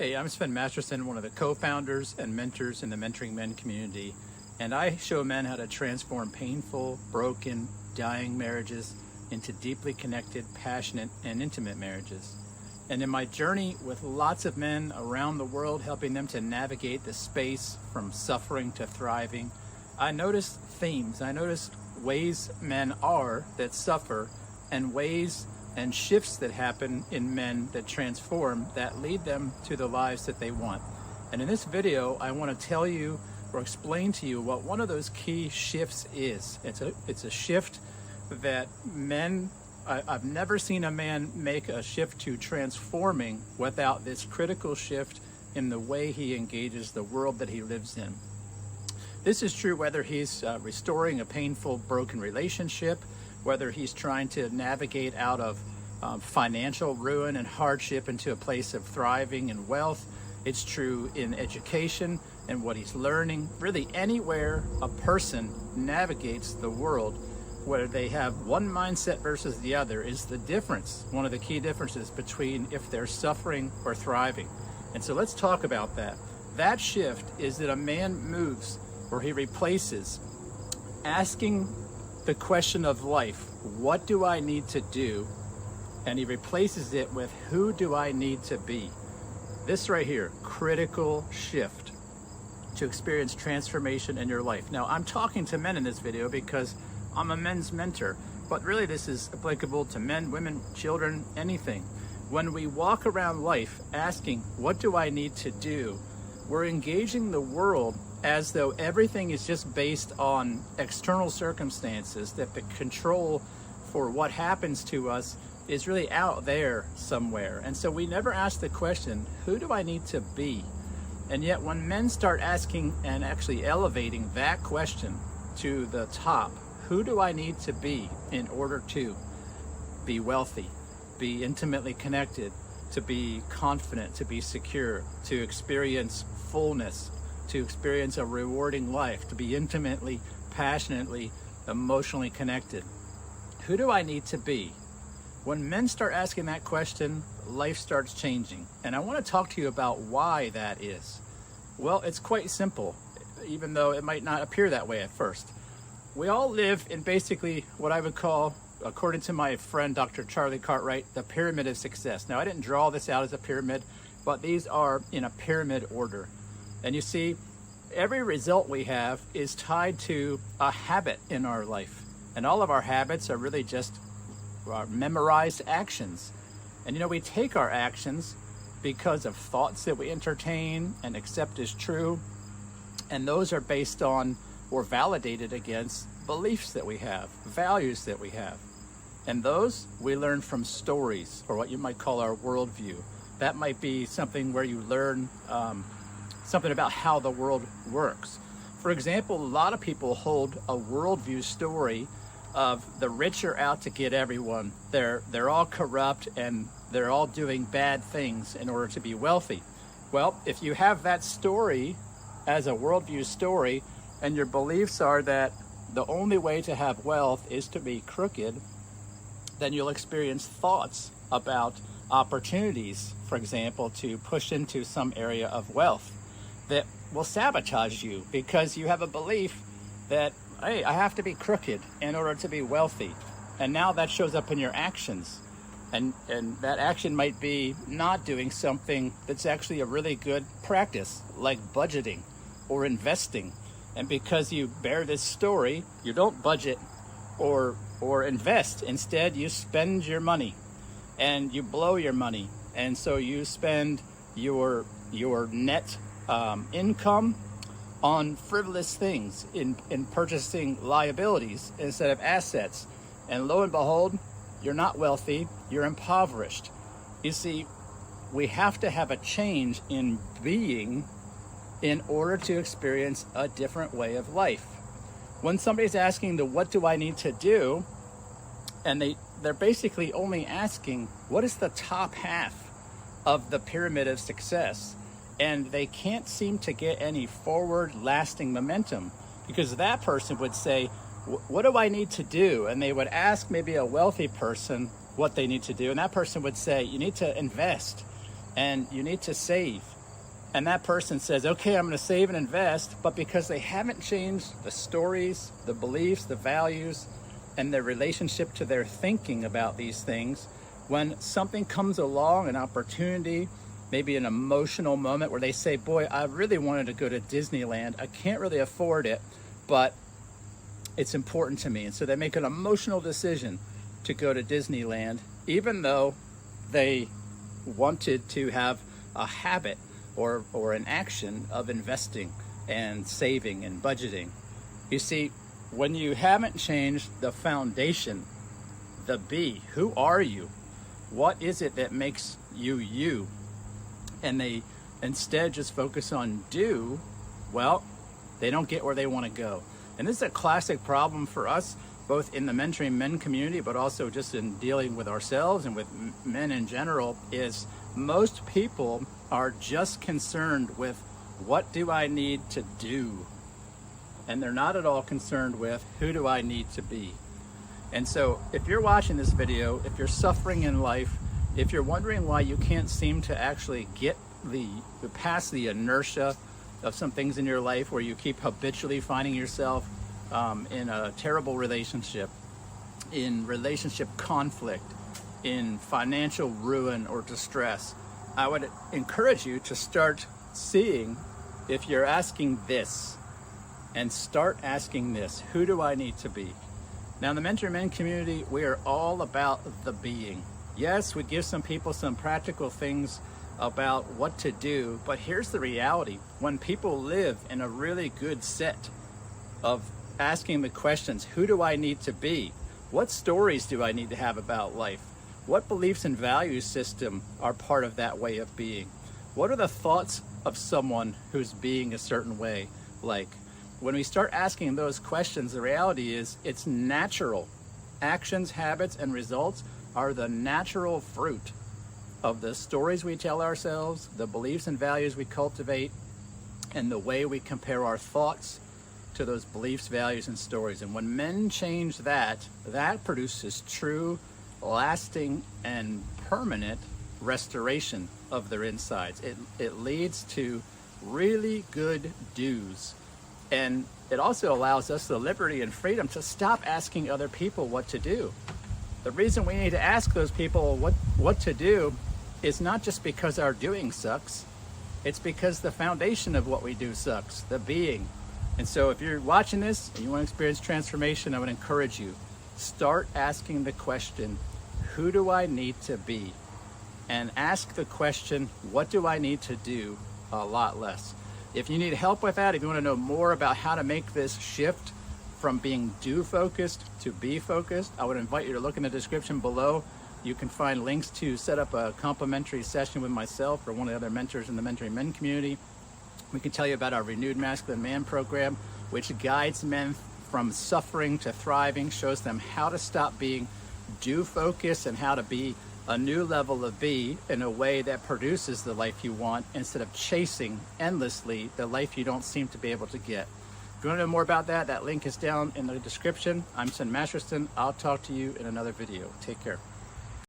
Hey, I'm Sven, one of the co-founders and mentors in the Mentoring Men community, and I show men how to transform painful, broken, dying marriages into deeply connected, passionate, and intimate marriages. And in my journey with lots of men around the world, helping them to navigate the space from suffering to thriving, I noticed themes. I noticed ways men are that suffer, and ways and shifts that happen in men that transform, that lead them to the lives that they want. And in this video, I want to tell you or explain to you what one of those key shifts is. It's a shift that men, I've never seen a man make a shift to transforming without this critical shift in the way he engages the world that he lives in. This is true whether he's restoring a painful, broken relationship, whether he's trying to navigate out of financial ruin and hardship into a place of thriving and wealth. It's true in education and what he's learning. Really anywhere a person navigates the world, whether they have one mindset versus the other, is the difference, one of the key differences between if they're suffering or thriving. And so let's talk about that. That shift is that a man moves, or he replaces asking the question of life, what do I need to do? And he replaces it with, who do I need to be? This right here, critical shift to experience transformation in your life. Now, I'm talking to men in this video because I'm a men's mentor, but really this is applicable to men, women, children, anything. When we walk around life asking, what do I need to do? We're engaging the world as though everything is just based on external circumstances, that the control for what happens to us is really out there somewhere. And so we never ask the question, who do I need to be? And yet when men start asking and actually elevating that question to the top, who do I need to be in order to be wealthy, be intimately connected, to be confident, to be secure, to experience fullness, to experience a rewarding life, to be intimately, passionately, emotionally connected? Who do I need to be? When men start asking that question, life starts changing. And I want to talk to you about why that is. Well, it's quite simple, even though it might not appear that way at first. We all live in basically what I would call, according to my friend Dr. Charlie Cartwright, the pyramid of success. Now, I didn't draw this out as a pyramid, but these are in a pyramid order. And you see, every result we have is tied to a habit in our life. And all of our habits are really just memorized actions. And we take our actions because of thoughts that we entertain and accept as true. And those are based on or validated against beliefs that we have, values that we have. And those we learn from stories, or what you might call our worldview. That might be something where you learn something about how the world works. For example, a lot of people hold a worldview story of the rich are out to get everyone. They're all corrupt and they're all doing bad things in order to be wealthy. Well, if you have that story as a worldview story, and your beliefs are that the only way to have wealth is to be crooked, then you'll experience thoughts about opportunities, for example, to push into some area of wealth that will sabotage you because you have a belief that, hey, I have to be crooked in order to be wealthy. And now that shows up in your actions. And that action might be not doing something that's actually a really good practice, like budgeting or investing. And because you bear this story, you don't budget or invest. Instead, you spend your money and you blow your money. And so you spend your net income on frivolous things, in purchasing liabilities instead of assets. And lo and behold, you're not wealthy, you're impoverished. You see, we have to have a change in being in order to experience a different way of life. When somebody's asking what do I need to do, and they're basically only asking, what is the top half of the pyramid of success? And they can't seem to get any forward lasting momentum, because that person would say, what do I need to do? And they would ask maybe a wealthy person what they need to do. And that person would say, you need to invest and you need to save and that person says, okay, I'm going to save and invest, but because they haven't changed the stories, the beliefs, the values, and their relationship to their thinking about these things, when something comes along, an opportunity, maybe an emotional moment where they say, boy, I really wanted to go to Disneyland. I can't really afford it, but it's important to me. And so they make an emotional decision to go to Disneyland, even though they wanted to have a habit or an action of investing and saving and budgeting. You see, when you haven't changed the foundation, the be, who are you? What is it that makes you you? And they instead just focus on do, well, they don't get where they want to go. And this is a classic problem for us, both in the mentoring men community, but also just in dealing with ourselves and with men in general, is most people are just concerned with what do I need to do? And they're not at all concerned with who do I need to be? And so if you're watching this video, if you're suffering in life, if you're wondering why you can't seem to actually get past the inertia of some things in your life where you keep habitually finding yourself in a terrible relationship, in relationship conflict, in financial ruin or distress, I would encourage you to start seeing if you're asking this, and start asking this: who do I need to be? Now, in the Mentor Men community, we are all about the being. Yes, we give some people some practical things about what to do, but here's the reality. When people live in a really good set of asking the questions, who do I need to be? What stories do I need to have about life? What beliefs and value system are part of that way of being? What are the thoughts of someone who's being a certain way like? When we start asking those questions, the reality is it's natural. Actions, habits, and results are the natural fruit of the stories we tell ourselves, the beliefs and values we cultivate, and the way we compare our thoughts to those beliefs, values, and stories. And when men change that, that produces true, lasting, and permanent restoration of their insides. It leads to really good do's. And it also allows us the liberty and freedom to stop asking other people what to do. The reason we need to ask those people what to do is not just because our doing sucks. It's because the foundation of what we do sucks, the being. And so if you're watching this and you want to experience transformation, I would encourage you, start asking the question, who do I need to be? And ask the question, what do I need to do, a lot less. If you need help with that, if you want to know more about how to make this shift from being do-focused to be-focused, I would invite you to look in the description below. You can find links to set up a complimentary session with myself or one of the other mentors in the Mentoring Men community. We can tell you about our Renewed Masculine Man program, which guides men from suffering to thriving, shows them how to stop being do-focused and how to be a new level of be in a way that produces the life you want instead of chasing endlessly the life you don't seem to be able to get. If you want to know more about that, that link is down in the description. I'm Sven. I'll talk to you in another video. Take care.